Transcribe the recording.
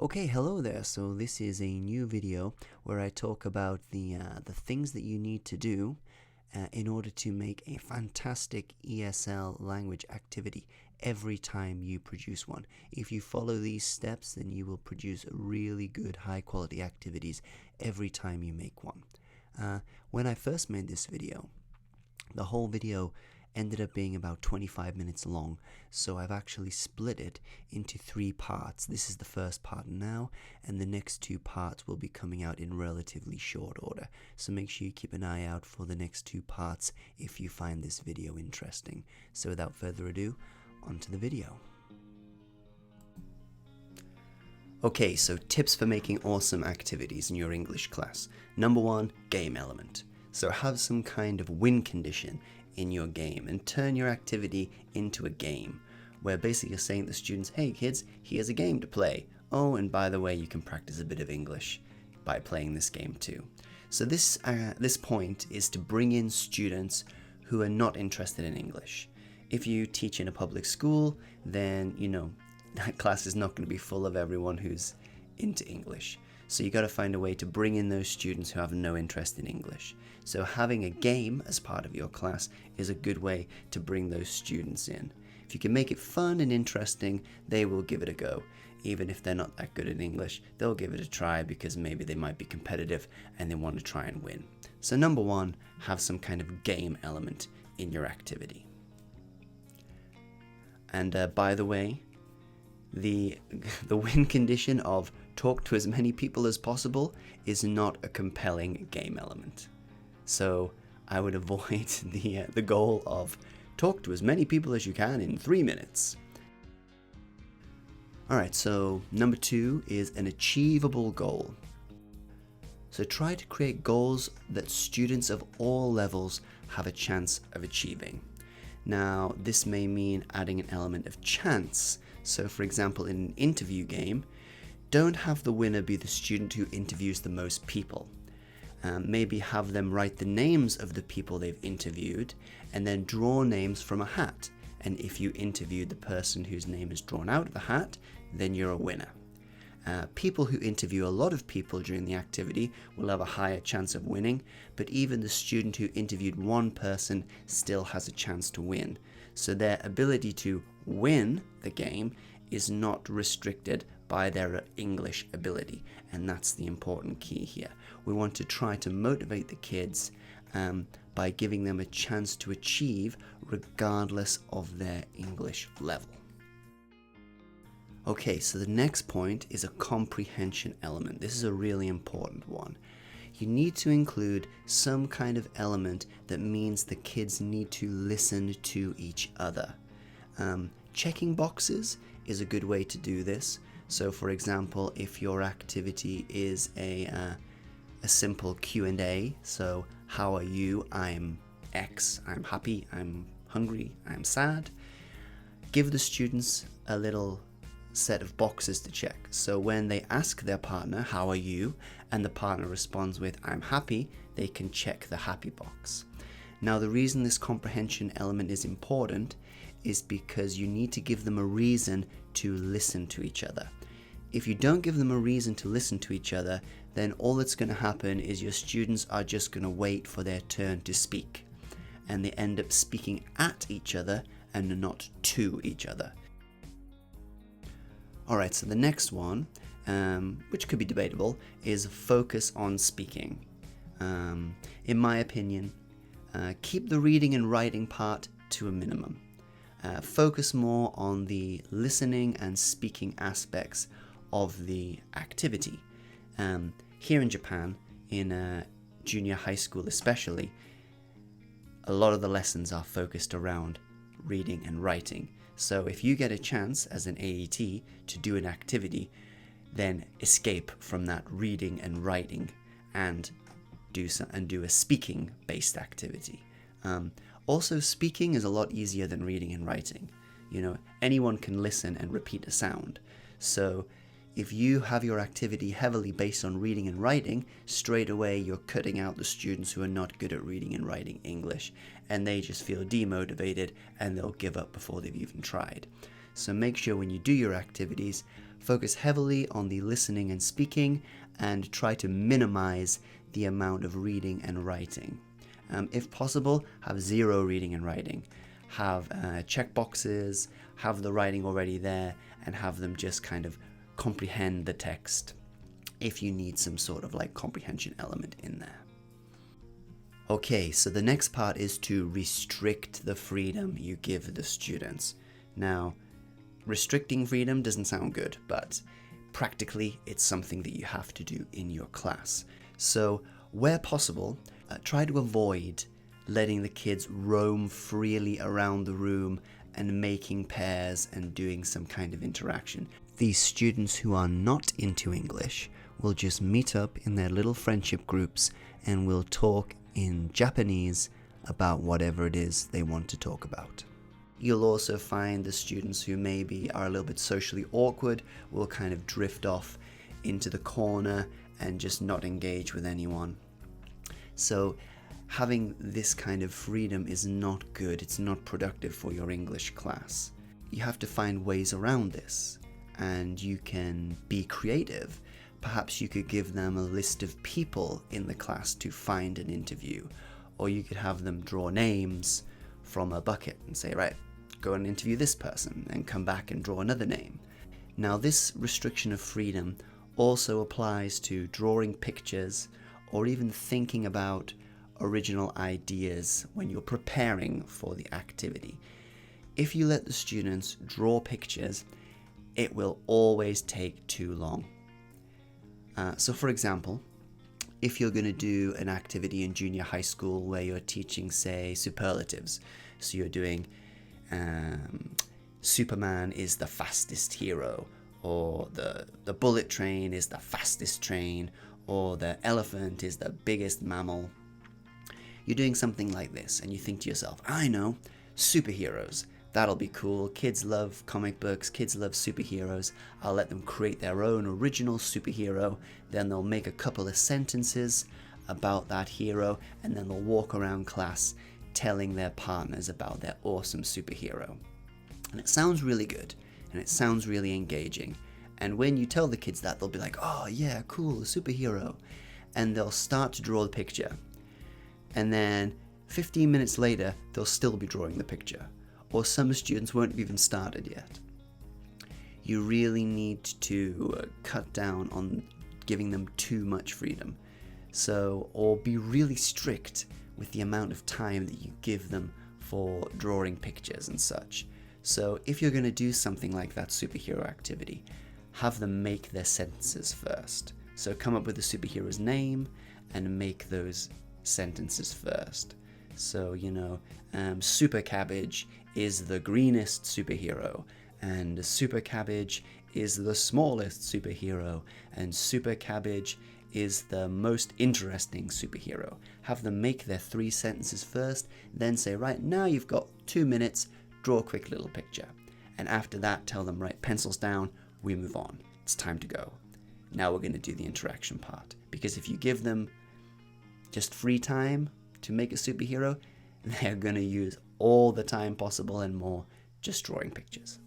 Okay, hello there. So this is a new video where I talk about the things that you need to do in order to make a fantastic ESL language activity every time you produce one. If you follow these steps, then you will produce really good high quality activities every time you make one. When I first made this video, the whole video ended up being about 25 minutes long, so I've actually split it into 3 parts. This is the first part now, and the next 2 parts will be coming out in relatively short order, so make sure you keep an eye out for the next 2 parts if you find this video interesting. So without further ado, on to the video. Okay, so tips for making awesome activities in your English class. Number 1, game element. So have some kind of win condition in your game and turn your activity into a game where basically you're saying to the students, hey kids, here's a game to play. Oh, and by the way, you can practice a bit of English by playing this game too. So this point is to bring in students who are not interested in English. If you teach in a public school, then that class is not going to be full of everyone who's into English. So you got to find a way to bring in those students who have no interest in English. So having a game as part of your class is a good way to bring those students in. If you can make it fun and interesting, they will give it a go. Even if they're not that good at English, they'll give it a try because maybe they might be competitive and they want to try and win. So number 1, have some kind of game element in your activity. And by the way, the win condition of talk to as many people as possible is not a compelling game element. So I would avoid the goal of talk to as many people as you can in 3 minutes. Alright, so number 2 is an achievable goal. So try to create goals that students of all levels have a chance of achieving. Now, this may mean adding an element of chance. So for example, in an interview game, don't have the winner be the student who interviews the most people. Maybe have them write the names of the people they've interviewed and then draw names from a hat. And if you interviewed the person whose name is drawn out of the hat, then you're a winner. People who interview a lot of people during the activity will have a higher chance of winning, but even the student who interviewed one person still has a chance to win. So their ability to win the game is not restricted by their English ability, and that's the important key here. We want to try to motivate the kids by giving them a chance to achieve regardless of their English level. Okay, so the next point is a comprehension element. This is a really important one. You need to include some kind of element that means the kids need to listen to each other. Checking boxes is a good way to do this. So for example, if your activity is a simple Q&A, so how are you? I'm X, I'm happy, I'm hungry, I'm sad. Give the students a little set of boxes to check. So when they ask their partner, how are you? And the partner responds with, I'm happy, they can check the happy box. Now the reason this comprehension element is important is because you need to give them a reason to listen to each other. If you don't give them a reason to listen to each other, then all that's going to happen is your students are just going to wait for their turn to speak. And they end up speaking at each other and not to each other. Alright, so the next one, which could be debatable, is focus on speaking. In my opinion, keep the reading and writing part to a minimum. Focus more on the listening and speaking aspects of the activity. Here in Japan, in junior high school especially, a lot of the lessons are focused around reading and writing. So if you get a chance as an AET to do an activity, then escape from that reading and writing and do a speaking based activity. Also, speaking is a lot easier than reading and writing. Anyone can listen and repeat a sound. So if you have your activity heavily based on reading and writing, straight away you're cutting out the students who are not good at reading and writing English, and they just feel demotivated and they'll give up before they've even tried. So make sure when you do your activities, Focus heavily on the listening and speaking, and try to minimize the amount of reading and writing. If possible, have zero reading and writing. Have checkboxes, have the writing already there, and have them just kind of comprehend the text if you need some sort of like comprehension element in there. Okay, so the next part is to restrict the freedom you give the students. Now, restricting freedom doesn't sound good, but practically it's something that you have to do in your class. So where possible, try to avoid letting the kids roam freely around the room and making pairs and doing some kind of interaction. These students who are not into English will just meet up in their little friendship groups and will talk in Japanese about whatever it is they want to talk about. You'll also find the students who maybe are a little bit socially awkward will kind of drift off into the corner and just not engage with anyone. So having this kind of freedom is not good. It's not productive for your English class. You have to find ways around this, and you can be creative. Perhaps you could give them a list of people in the class to find an interview, or you could have them draw names from a bucket and say, right, go and interview this person and come back and draw another name. Now, this restriction of freedom also applies to drawing pictures or even thinking about original ideas when you're preparing for the activity. If you let the students draw pictures, it will always take too long. So for example, if you're going to do an activity in junior high school where you're teaching, say, superlatives, so you're doing Superman is the fastest hero, or the bullet train is the fastest train, or the elephant is the biggest mammal. You're doing something like this and you think to yourself, I know, superheroes. That'll be cool. Kids love comic books. Kids love superheroes. I'll let them create their own original superhero. Then they'll make a couple of sentences about that hero, and then they'll walk around class telling their partners about their awesome superhero. And it sounds really good, and it sounds really engaging. And when you tell the kids that, they'll be like, oh yeah, cool, a superhero. And they'll start to draw the picture. And then 15 minutes later, they'll still be drawing the picture. Or some students won't have even started yet. You really need to cut down on giving them too much freedom. So, or be really strict with the amount of time that you give them for drawing pictures and such. So if you're going to do something like that superhero activity, have them make their sentences first. So come up with the superhero's name and make those sentences first. So, Super Cabbage is the greenest superhero, and Super Cabbage is the smallest superhero, and Super Cabbage is the most interesting superhero. Have them make their 3 sentences first, then say, right, now you've got 2 minutes, draw a quick little picture. And after that, tell them, right, pencils down, we move on. It's time to go. Now we're going to do the interaction part. Because if you give them just free time to make a superhero, they're going to use all the time possible and more just drawing pictures.